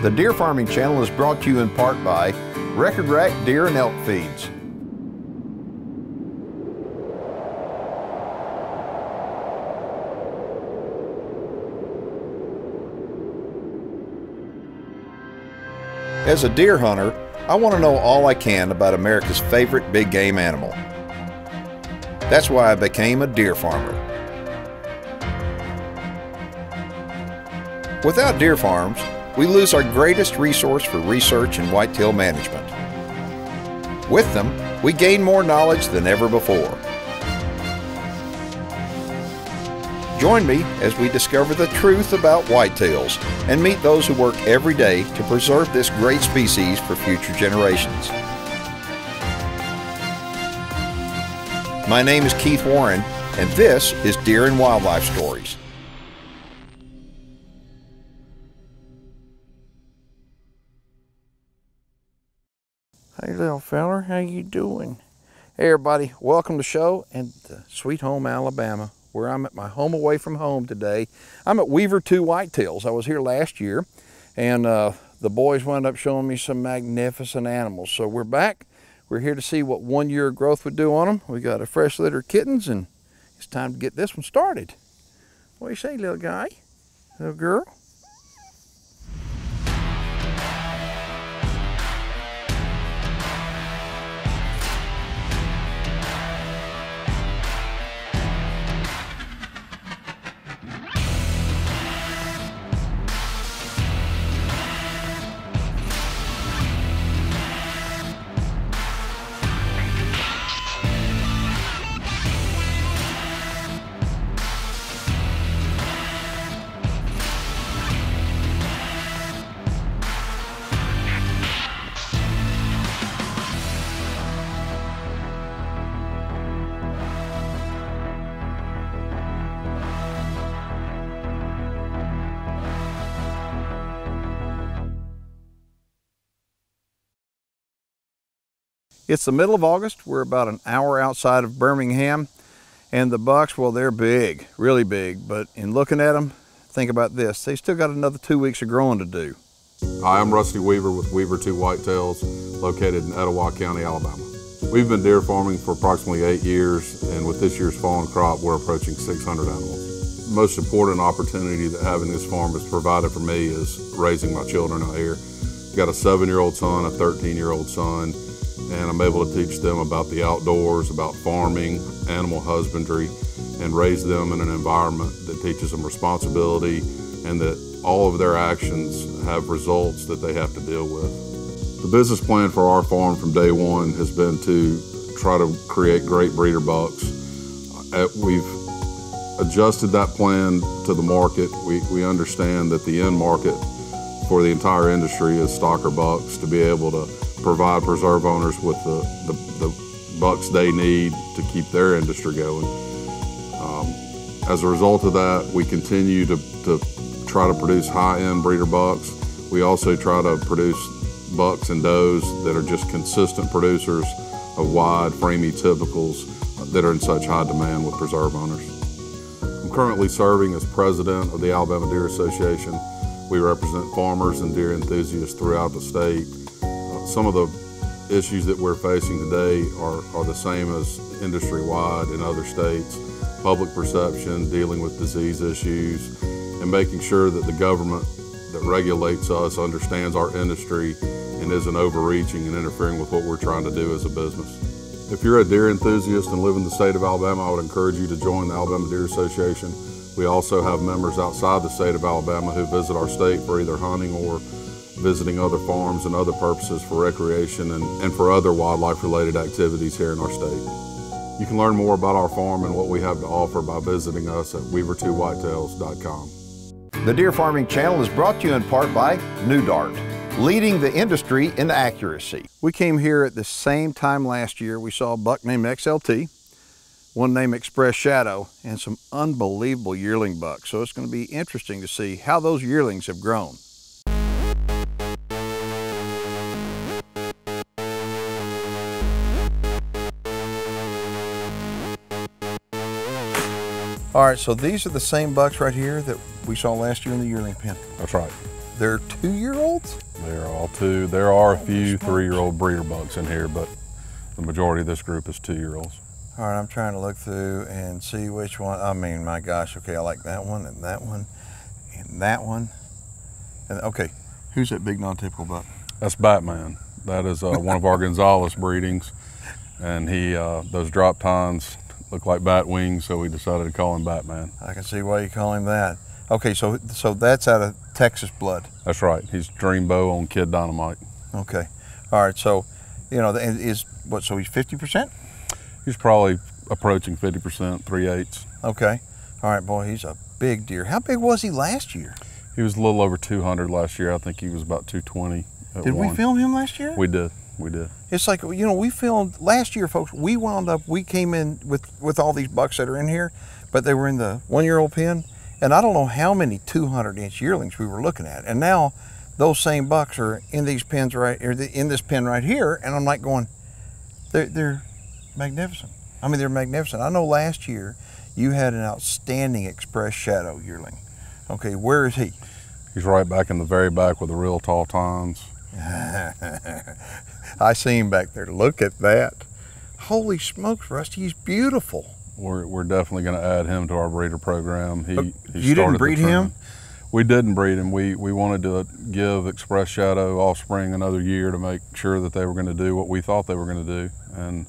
The Deer Farming Channel is brought to you in part by Record Rack Deer and Elk Feeds. As a deer hunter, I want to know all I can about America's favorite big game animal. That's why I became a deer farmer. Without deer farms, we lose our greatest resource for research and whitetail management. With them, we gain more knowledge than ever before. Join me as we discover the truth about whitetails and meet those who work every day to preserve this great species for future generations. My name is Keith Warren, and this is Deer and Wildlife Stories. Hey little feller, how you doing? Hey everybody, welcome to the show in sweet home Alabama, where I'm at my home away from home today. I'm at Weaver Two Whitetails. I was here last year, and the boys wound up showing me some magnificent animals. So we're back. We're here to see what 1 year growth would do on them. We got a fresh litter of kittens, and it's time to get this one started. What do you say, little guy? Little girl? It's the middle of August. We're about an hour outside of Birmingham, and the bucks, well, they're big, really big, but in looking at them, think about this. They still got another 2 weeks of growing to do. Hi, I'm Rusty Weaver with Weaver Two Whitetails, located in Etowah County, Alabama. We've been deer farming for approximately 8 years, and with this year's fallen crop, we're approaching 600 animals. The most important opportunity that having this farm has provided for me is raising my children out here. I've got a 7-year-old son, a 13-year-old son, and I'm able to teach them about the outdoors, about farming, animal husbandry, and raise them in an environment that teaches them responsibility and that all of their actions have results that they have to deal with. The business plan for our farm from day one has been to try to create great breeder bucks. We've adjusted that plan to the market. We understand that the end market for the entire industry is stocker bucks, to be able to provide preserve owners with the bucks they need to keep their industry going. As a result of that, we continue to try to produce high-end breeder bucks. We also try to produce bucks and does that are just consistent producers of wide, framey typicals that are in such high demand with preserve owners. I'm currently serving as president of the Alabama Deer Association. We represent farmers and deer enthusiasts throughout the state. Some of the issues that we're facing today are the same as industry-wide in other states. Public perception, dealing with disease issues, and making sure that the government that regulates us understands our industry and isn't overreaching and interfering with what we're trying to do as a business. If you're a deer enthusiast and live in the state of Alabama, I would encourage you to join the Alabama Deer Association. We also have members outside the state of Alabama who visit our state for either hunting or visiting other farms and other purposes for recreation and for other wildlife-related activities here in our state. You can learn more about our farm and what we have to offer by visiting us at weaver2whitetails.com. The Deer Farming Channel is brought to you in part by New Dart, leading the industry in accuracy. We came here at the same time last year. We saw a buck named XLT, one named Express Shadow, and some unbelievable yearling bucks. So it's going to be interesting to see how those yearlings have grown. All right, so these are the same bucks right here that we saw last year in the yearling pen. That's right. they're 2-year-olds? They're all 2. There are a few 3-year-old breeder bucks in here, but the majority of this group is 2-year-olds. All right, I'm trying to look through and see which one. I mean, my gosh, okay, I like that one and that one and that one. And okay, who's that big non-typical buck? That's Batman. That is one of our Gonzales breedings, and those drop tines look like bat wings, so we decided to call him Batman. I can see why you call him that. Okay, so that's out of Texas blood. That's right. He's Dreambow on Kid Dynamite. Okay, all right. So, you know, so he's 50%? He's probably approaching 50%, 3/8. Okay, all right, boy, he's a big deer. How big was he last year? He was a little over 200 last year. I think he was about 220. Did we film him last year? We did. We did. It's like, you know, we filmed last year, folks. We came in with all these bucks that are in here, but they were in the 1-year-old pen, and I don't know how many 200-inch yearlings we were looking at. And now those same bucks are in these pens in this pen right here, and I'm like going, they're magnificent. I mean, they're magnificent. I know last year you had an outstanding Express Shadow yearling. Okay, where is he? He's right back in the very back with the real tall tines. I see him back there. Look at that. Holy smokes, Rusty, he's beautiful. We're definitely going to add him to our breeder program. You didn't breed him? We didn't breed him. We wanted to give Express Shadow Offspring another year to make sure that they were going to do what we thought they were going to do, and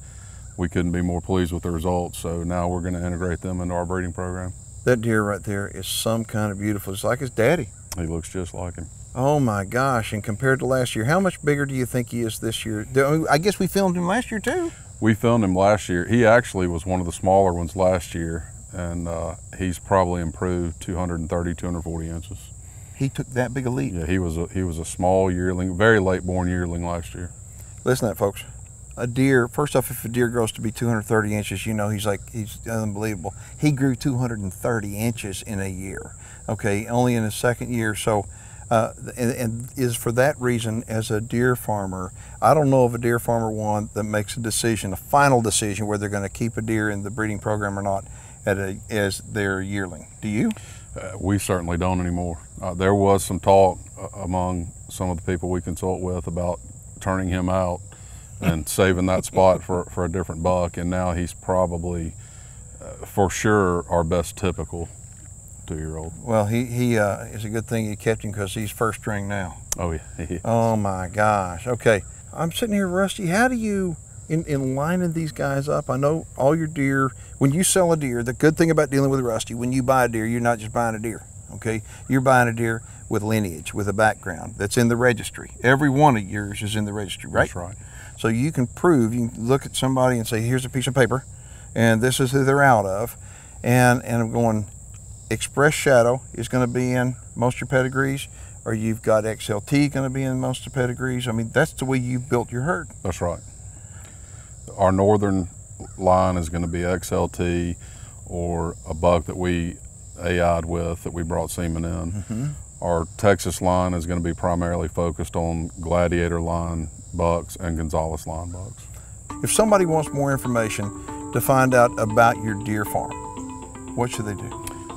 we couldn't be more pleased with the results. So now we're going to integrate them into our breeding program. That deer right there is some kind of beautiful. It's like his daddy. He looks just like him. Oh my gosh, and compared to last year, how much bigger do you think he is this year? I guess we filmed him last year too. We filmed him last year. He actually was one of the smaller ones last year, and he's probably improved 230, 240 inches. He took that big a leap? Yeah, he was a small yearling, very late born yearling last year. Listen to that, folks. A deer, first off, if a deer grows to be 230 inches, you know he's unbelievable. He grew 230 inches in a year, okay, only in his second year. So, and is for that reason, as a deer farmer, I don't know of a deer farmer one that makes a final decision, whether they're going to keep a deer in the breeding program or not as their yearling. Do you? We certainly don't anymore. There was some talk among some of the people we consult with about turning him out and saving that spot for a different buck, and now he's probably for sure our best typical 2-year-old. Well, he it's a good thing you kept him, because he's first string now. Oh yeah. Oh my gosh. Okay, I'm sitting here, Rusty. How do you in lining these guys up? I know all your deer, when you sell a deer, the good thing about dealing with Rusty, when you buy a deer, you're not just buying a deer, okay? You're buying a deer with lineage, with a background that's in the registry. Every one of yours is in the registry, right? That's right. So you can prove, you can look at somebody and say, here's a piece of paper, and this is who they're out of. And I'm going, Express Shadow is going to be in most of your pedigrees, or you've got XLT going to be in most of the pedigrees. I mean, that's the way you've built your herd. That's right. Our northern line is going to be XLT, or a buck that we AI'd with, that we brought semen in. Mm-hmm. Our Texas line is going to be primarily focused on Gladiator line bucks and Gonzales line bucks. If somebody wants more information to find out about your deer farm, what should they do?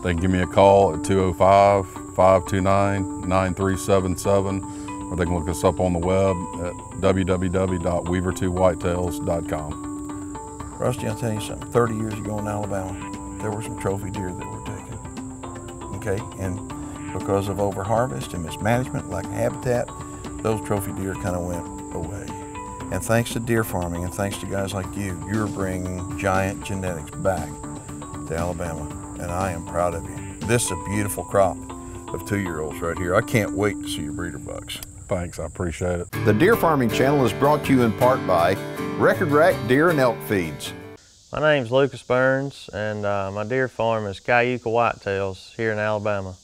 They can give me a call at 205-529-9377, or they can look us up on the web at www.weaver2whitetails.com. Rusty, I'll tell you something. 30 years ago in Alabama, there were some trophy deer that were taken, okay? And because of overharvest and mismanagement, lack of habitat, those trophy deer kind of went away. And thanks to deer farming, and thanks to guys like you, you're bringing giant genetics back to Alabama, and I am proud of you. This is a beautiful crop of 2-year-olds right here. I can't wait to see your breeder bucks. Thanks, I appreciate it. The Deer Farming Channel is brought to you in part by Record Rack Deer and Elk Feeds. My name's Lucas Burns, and my deer farm is Cayuga Whitetails here in Alabama.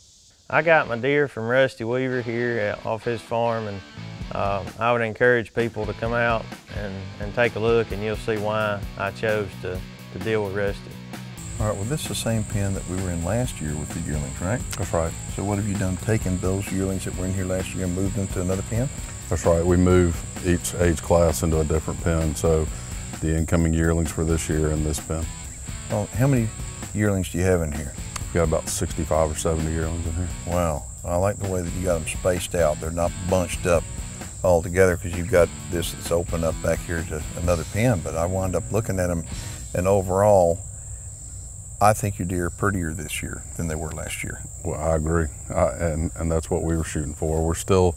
I got my deer from Rusty Weaver here off his farm, and I would encourage people to come out and take a look, and you'll see why I chose to deal with Rusty. All right, well, this is the same pen that we were in last year with the yearlings, right? That's right. So what have you done, taken those yearlings that were in here last year and moved them to another pen? That's right. We move each age class into a different pen, so the incoming yearlings for this year in this pen. Well, how many yearlings do you have in here? We've got about 65 or 70 yearlings in here. Wow, I like the way that you got them spaced out. They're not bunched up all together, because you've got this that's open up back here to another pen, but I wound up looking at them, and overall, I think your deer are prettier this year than they were last year. Well, I agree, and that's what we were shooting for. We're still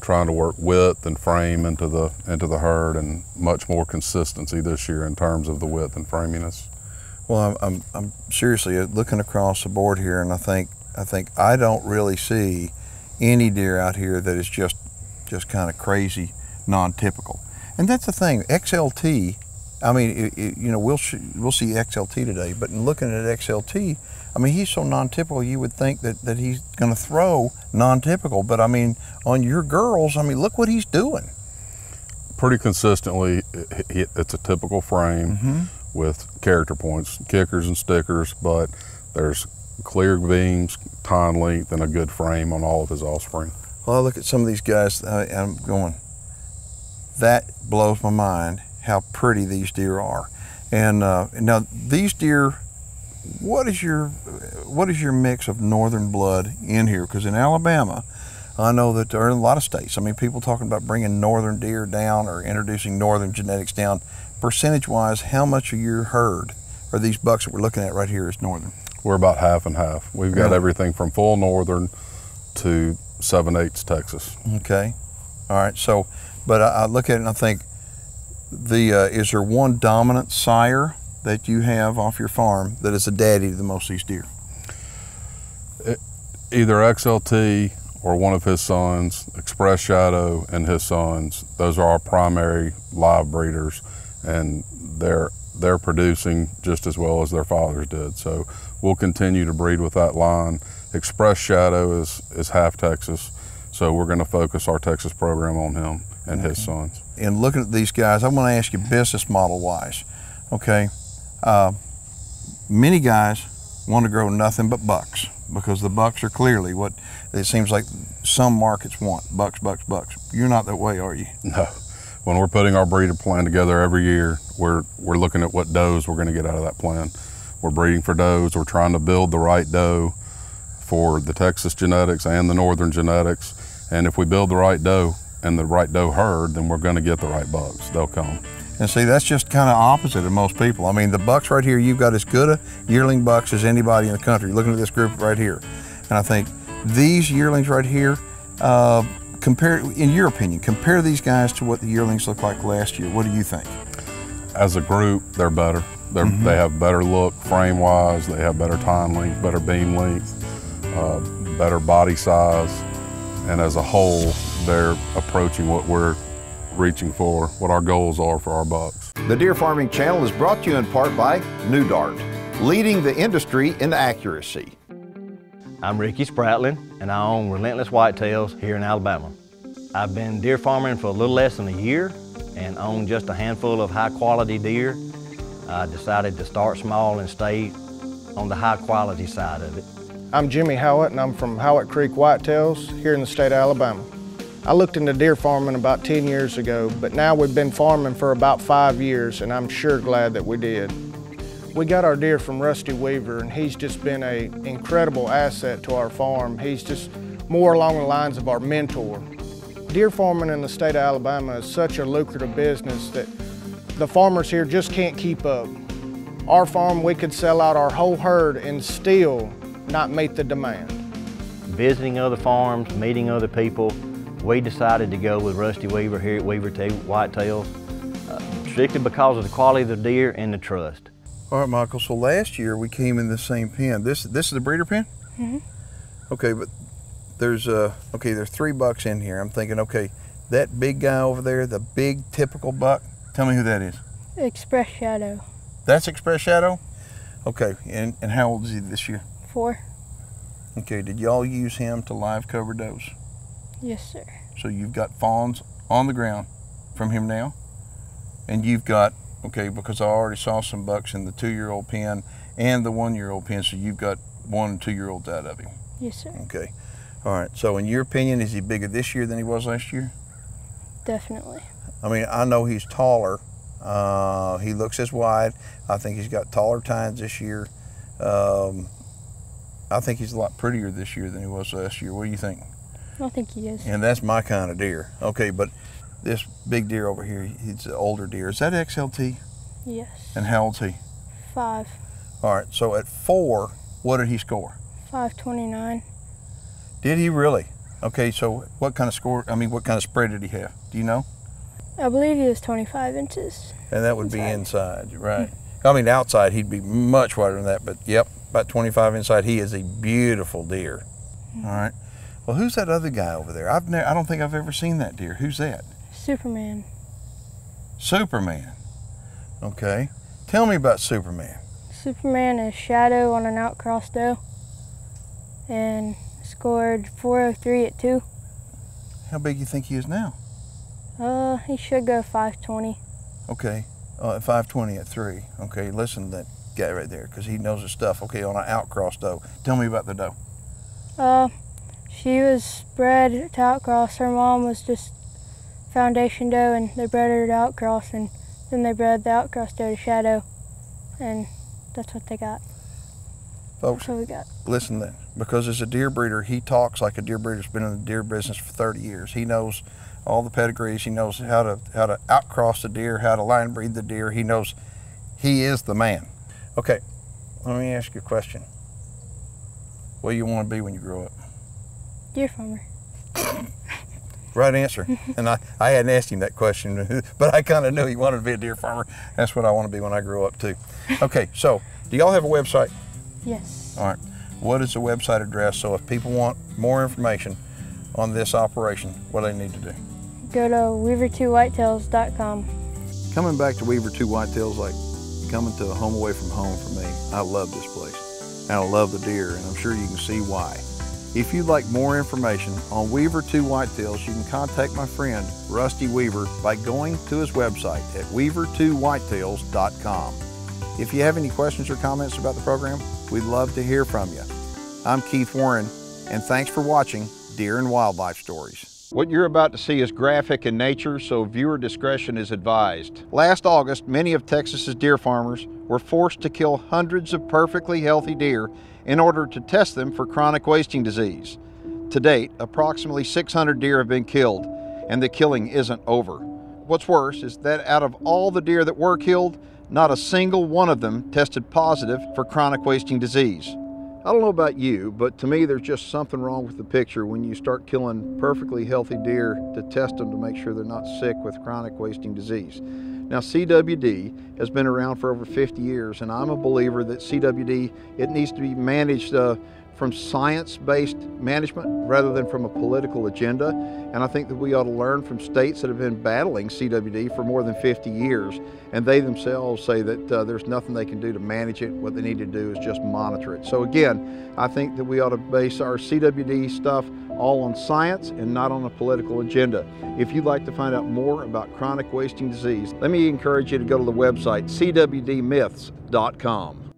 trying to work width and frame into the herd, and much more consistency this year in terms of the width and framiness. Well, I'm seriously looking across the board here, and I think I don't really see any deer out here that is just kind of crazy, non-typical. And that's the thing, XLT. I mean, you know, we'll see XLT today, but in looking at XLT, I mean, he's so non-typical, you would think that he's going to throw non-typical, but I mean, on your girls, I mean, look what he's doing. Pretty consistently, it's a typical frame with character points, kickers and stickers, but there's clear beams, tine length, and a good frame on all of his offspring. Well, I look at some of these guys, I'm going, that blows my mind how pretty these deer are. And now these deer, what is your mix of northern blood in here? Because in Alabama, I know that there are in a lot of states, I mean, people talking about bringing northern deer down or introducing northern genetics down. Percentage-wise, how much of your herd, or these bucks that we're looking at right here, is northern? We're about half and half. We've got everything from full northern to 7/8 Texas. Okay, all right. So, but I look at it and I think, is there one dominant sire that you have off your farm that is a daddy to the most of these deer? Either XLT or one of his sons, Express Shadow and his sons. Those are our primary live breeders, and they're producing just as well as their fathers did. So we'll continue to breed with that line. Express Shadow is half Texas, so we're going to focus our Texas program on him and his sons. And looking at these guys, I want to ask you business model wise, okay? Many guys want to grow nothing but bucks, because the bucks are clearly what it seems like some markets want, bucks, bucks, bucks. You're not that way, are you? No. When we're putting our breeder plan together every year, we're looking at what does we're going to get out of that plan. We're breeding for does. We're trying to build the right doe for the Texas genetics and the northern genetics. And if we build the right doe and the right doe herd, then we're going to get the right bucks. They'll come. And see, that's just kind of opposite of most people. I mean, the bucks right here, you've got as good a yearling bucks as anybody in the country. Looking at this group right here. And I think these yearlings right here, in your opinion, compare these guys to what the yearlings looked like last year. What do you think? As a group, they're better. They have better look frame-wise. They have better tine length, better beam length, better body size. And as a whole, they're approaching what we're reaching for, what our goals are for our bucks. The Deer Farming Channel is brought to you in part by New Dart, leading the industry in accuracy. I'm Ricky Spratlin, and I own Relentless Whitetails here in Alabama. I've been deer farming for a little less than a year and own just a handful of high-quality deer. I decided to start small and stay on the high-quality side of it. I'm Jimmy Howitt, and I'm from Howitt Creek Whitetails here in the state of Alabama. I looked into deer farming about 10 years ago, but now we've been farming for about 5 years, and I'm sure glad that we did. We got our deer from Rusty Weaver, and he's just been an incredible asset to our farm. He's just more along the lines of our mentor. Deer farming in the state of Alabama is such a lucrative business that the farmers here just can't keep up. Our farm, we could sell out our whole herd and still not meet the demand. Visiting other farms, meeting other people, we decided to go with Rusty Weaver here at Weaver Two Whitetails, strictly because of the quality of the deer and the trust. All right, Michael, so last year we came in the same pen. This is the breeder pen? Mm-hmm. Okay, but there's 3 bucks in here. I'm thinking, okay, that big guy over there, the big typical buck, tell me who that is. Express Shadow. That's Express Shadow? Okay, and how old is he this year? 4. Okay, did y'all use him to live cover does? Yes, sir. So you've got fawns on the ground from him now, and you've got, okay, because I already saw some bucks in the 2-year-old pen and the 1-year-old pen, so you've got 1 and 2-year-olds out of him. Yes, sir. Okay, all right, so in your opinion, is he bigger this year than he was last year? Definitely. I mean, I know he's taller. He looks as wide. I think he's got taller tines this year. I think he's a lot prettier this year than he was last year. What do you think? I think he is. And that's my kind of deer. Okay, but this big deer over here, he's an older deer. Is that XLT? Yes. And how old's he? 5. All right, so at 4, what did he score? 529. Did he really? Okay, so what kind of score, what kind of spread did he have? Do you know? I believe he was 25 inches. And that would be inside, right? Outside he'd be much wider than that, but yep, about 25 inside. He is a beautiful deer. All right. Well, who's that other guy over there? I don't think I've ever seen that deer. Who's that? Superman. Superman. Okay. Tell me about Superman. Superman is shadow on an outcross doe and scored 403 at 2. How big do you think he is now? He should go 520. Okay. At 520 at 3. Okay, listen to that guy right there, because he knows his stuff. Okay, on an outcross doe. Tell me about the doe. She was bred to outcross. Her mom was just foundation doe, and they bred her to outcross, and then they bred the outcross doe to shadow, and that's what they got. Folks, that's what we got. Listen then, because as a deer breeder, he talks like a deer breeder who's been in the deer business for 30 years. He knows all the pedigrees. He knows how to outcross the deer, how to line breed the deer. He knows, he is the man. Okay, let me ask you a question. What do you want to be when you grow up? Deer farmer. Right answer. And I hadn't asked him that question, but I kind of knew he wanted to be a deer farmer. That's what I want to be when I grow up too. Okay, so do y'all have a website? Yes. All right. What is the website address? So if people want more information on this operation, what do they need to do? Go to weaver2whitetails.com. Coming back to Weaver Two Whitetails, like coming to a home away from home for me. I love this place. And I love the deer, and I'm sure you can see why. If you'd like more information on Weaver Two Whitetails, you can contact my friend Rusty Weaver by going to his website at weaver2whitetails.com. If you have any questions or comments about the program, we'd love to hear from you. I'm Keith Warren, and thanks for watching Deer and Wildlife Stories. What you're about to see is graphic in nature, so viewer discretion is advised. Last August, many of Texas's deer farmers were forced to kill hundreds of perfectly healthy deer in order to test them for chronic wasting disease. To date, approximately 600 deer have been killed, and the killing isn't over. What's worse is that out of all the deer that were killed, not a single one of them tested positive for chronic wasting disease. I don't know about you, but to me there's just something wrong with the picture when you start killing perfectly healthy deer to test them to make sure they're not sick with chronic wasting disease. Now, CWD has been around for over 50 years, and I'm a believer that CWD, it needs to be managed from science-based management rather than from a political agenda. And I think that we ought to learn from states that have been battling CWD for more than 50 years, and they themselves say that there's nothing they can do to manage it. What they need to do is just monitor it. So again, I think that we ought to base our CWD stuff all on science and not on a political agenda. If you'd like to find out more about chronic wasting disease, let me encourage you to go to the website cwdmyths.com.